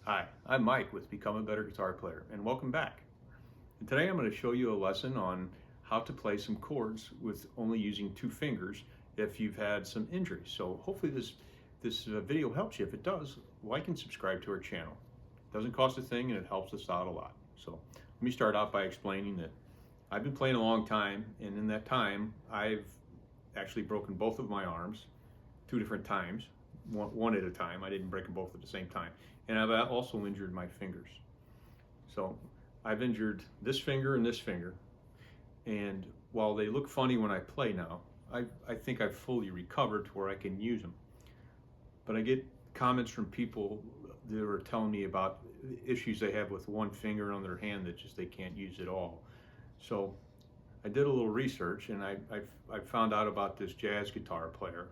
Hi, I'm Mike with Become a Better Guitar Player, and welcome back. And today I'm going to show you a lesson on how to play some chords with only using two fingers if you've had some injuries. So hopefully this video helps you. If it does, like and subscribe to our channel. It doesn't cost a thing and it helps us out a lot. So let me start out by explaining that I've been playing a long time, and in that time I've actually broken both of my arms two different times, one at a time. I didn't break them both at the same time. And I've also injured my fingers. So I've injured this finger and this finger. And while they look funny when I play now, I think I've fully recovered to where I can use them. But I get comments from people that are telling me about issues they have with one finger on their hand that just they can't use at all. So I did a little research, and I found out about this jazz guitar player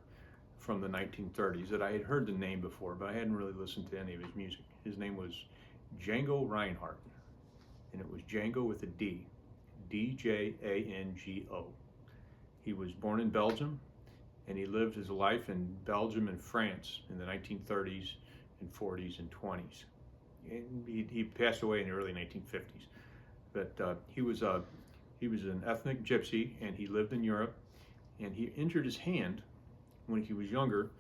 from the 1930s that I had heard the name before, but I hadn't really listened to any of his music. His name was Django Reinhardt, and it was Django with a D, D-J-A-N-G-O. He was born in Belgium, and he lived his life in Belgium and France in the 1930s and 40s and 20s. And he passed away in the early 1950s. But he was an ethnic gypsy, and he lived in Europe, and he injured his hand when he was younger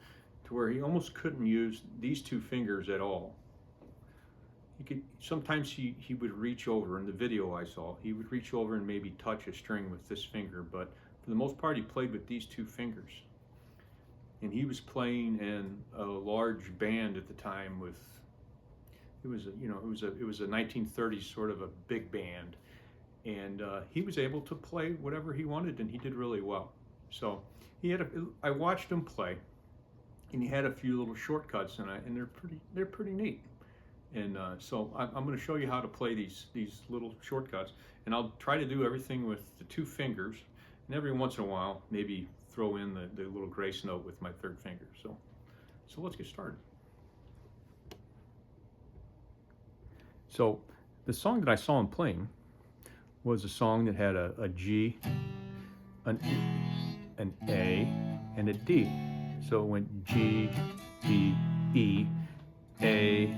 to where he almost couldn't use these two fingers at all. Sometimes he would reach over, in the video I saw, he would reach over and maybe touch a string with this finger, but for the most part he played with these two fingers. And he was playing in a large band at the time with, it was a 1930s sort of a big band, and he was able to play whatever he wanted, and he did really well. So I watched him play, and he had a few little shortcuts, and they're pretty neat. And so I'm going to show you how to play these little shortcuts, and I'll try to do everything with the two fingers, and every once in a while maybe throw in the little grace note with my third finger. So let's get started. So the song that I saw him playing was a song that had a G, an A, and a D. So it went G, D, E, A,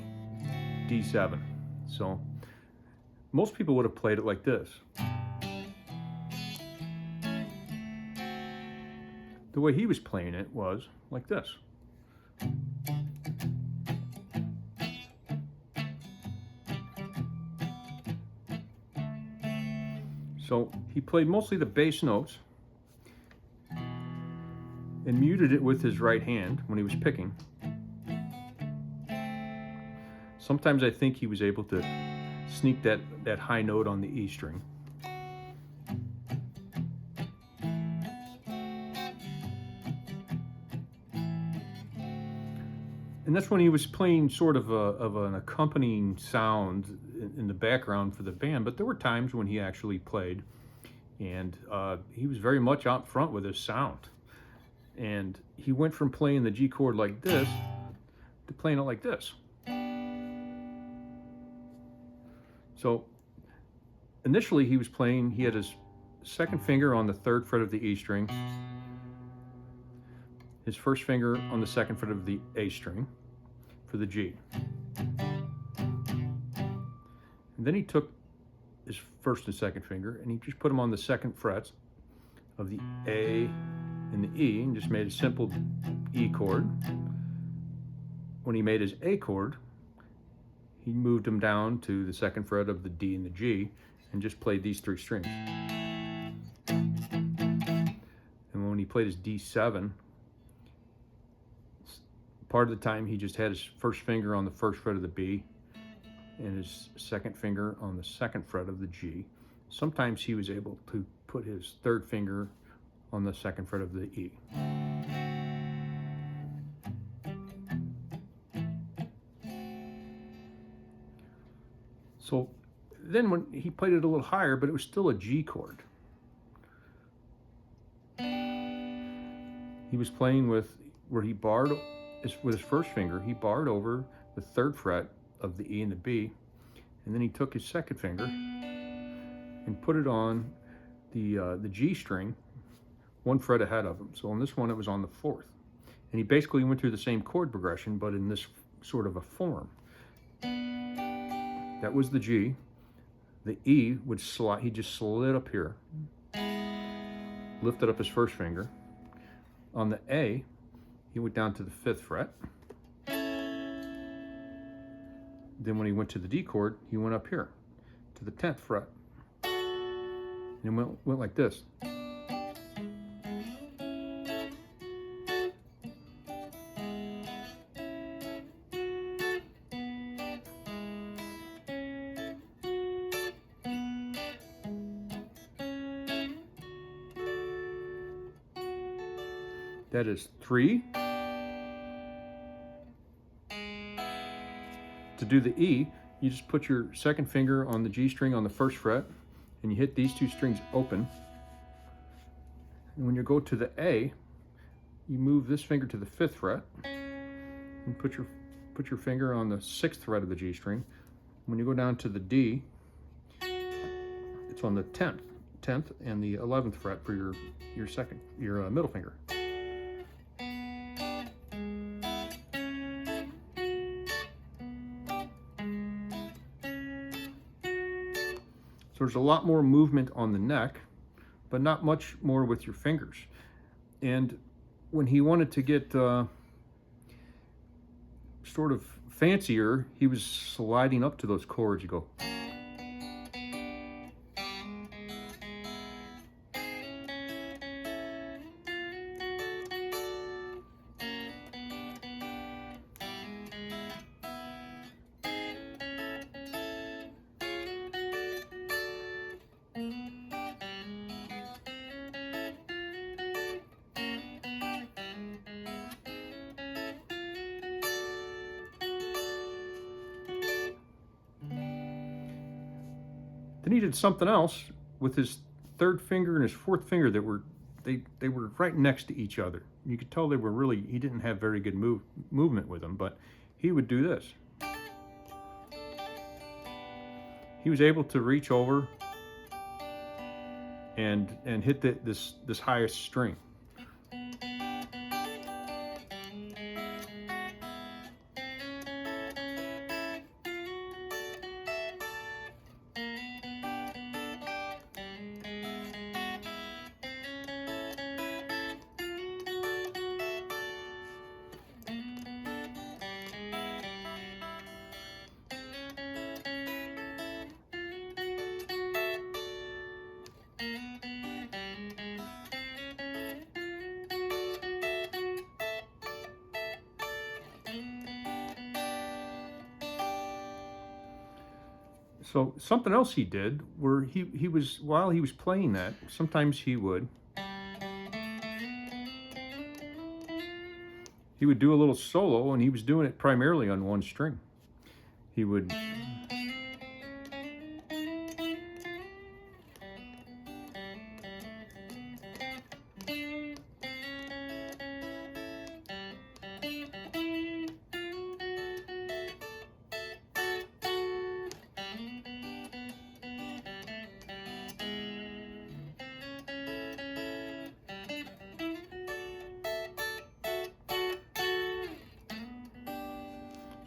D7. So most people would have played it like this. The way he was playing it was like this. So he played mostly the bass notes and muted it with his right hand when he was picking. Sometimes I think he was able to sneak that high note on the E string. And that's when he was playing sort of an accompanying sound in the background for the band, but there were times when he actually played, and he was very much out front with his sound. And he went from playing the G chord like this to playing it like this. So initially he had his second finger on the third fret of the E string, his first finger on the second fret of the A string for the G. And then he took his first and second finger and he just put them on the second frets of the A and the E and just made a simple E chord. When he made his A chord, he moved them down to the second fret of the D and the G and just played these three strings. And when he played his D7, part of the time he just had his first finger on the first fret of the B and his second finger on the second fret of the G. Sometimes he was able to put his third finger on the second fret of the E. So then when he played it a little higher, but it was still a G chord. He was playing where he barred with his first finger, he barred over the third fret of the E and the B, and then he took his second finger and put it on the G string, one fret ahead of him. So on this one, it was on the fourth. And he basically went through the same chord progression, but in this sort of a form. That was the G. The E would slide, he just slid up here. Lifted up his first finger. On the A, he went down to the 5th fret. Then when he went to the D chord, he went up here to the 10th fret. And went like this. That is 3. To do the E, you just put your second finger on the G string on the 1st fret, and you hit these 2 strings open. And when you go to the A, you move this finger to the 5th fret, and put your finger on the 6th fret of the G string. When you go down to the D, it's on the 10th and the 11th fret for your middle finger. So there's a lot more movement on the neck, but not much more with your fingers. And when he wanted to get sort of fancier, he was sliding up to those chords. You go. Then he did something else with his 3rd finger and his 4th finger that were they were right next to each other. You could tell they were really, he didn't have very good movement with them, but he would do this. He was able to reach over and hit this highest string. So something else he did, where he was, while he was playing that, sometimes he would do a little solo, and he was doing it primarily on one string. He would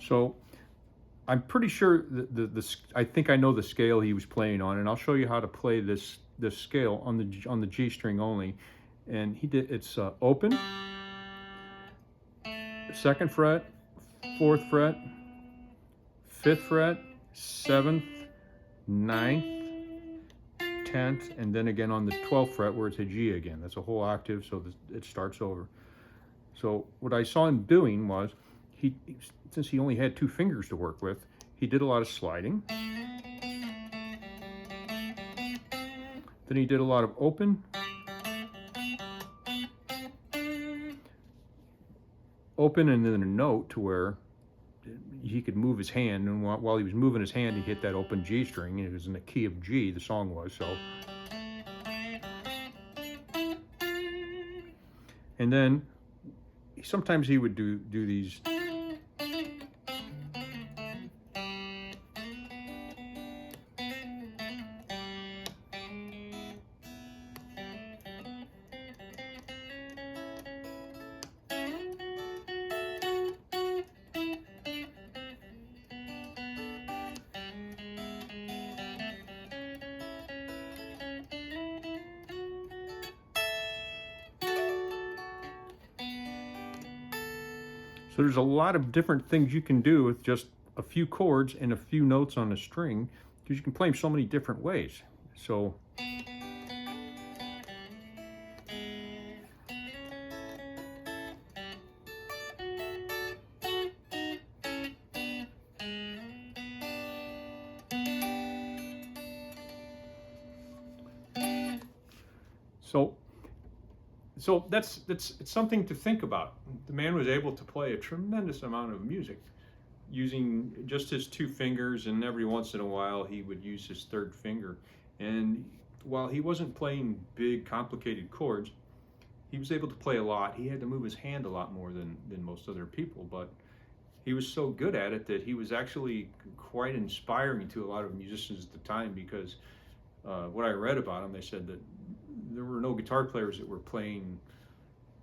So I'm pretty sure I think I know the scale he was playing on, and I'll show you how to play this scale on the G string only. And it's open, 2nd fret, 4th fret, 5th fret, 7th, 9th, 10th, and then again on the 12th fret where it's a G again. That's a whole octave, so it starts over. So what I saw him doing was, since he only had 2 fingers to work with, he did a lot of sliding. Then he did a lot of open, and then a note to where he could move his hand, and while he was moving his hand, he hit that open G string, and it was in the key of G, the song was, so. And then sometimes he would do these. So there's a lot of different things you can do with just a few chords and a few notes on a string, because you can play them so many different ways. So So that's it's something to think about. The man was able to play a tremendous amount of music using just his two fingers, and every once in a while he would use his third finger. And while he wasn't playing big, complicated chords, he was able to play a lot. He had to move his hand a lot more than most other people, but he was so good at it that he was actually quite inspiring to a lot of musicians at the time, because what I read about him, they said that there were no guitar players that were playing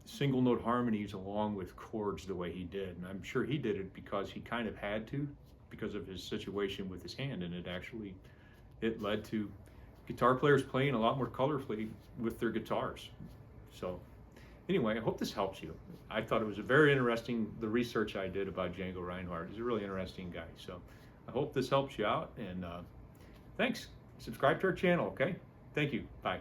single note harmonies along with chords the way he did. And I'm sure he did it because he kind of had to, because of his situation with his hand, and it led to guitar players playing a lot more colorfully with their guitars. So anyway, I hope this helps you. I thought it was a very interesting, the research I did about Django Reinhardt. He's a really interesting guy. So I hope this helps you out, and thanks. Subscribe to our channel, okay? Thank you. Bye.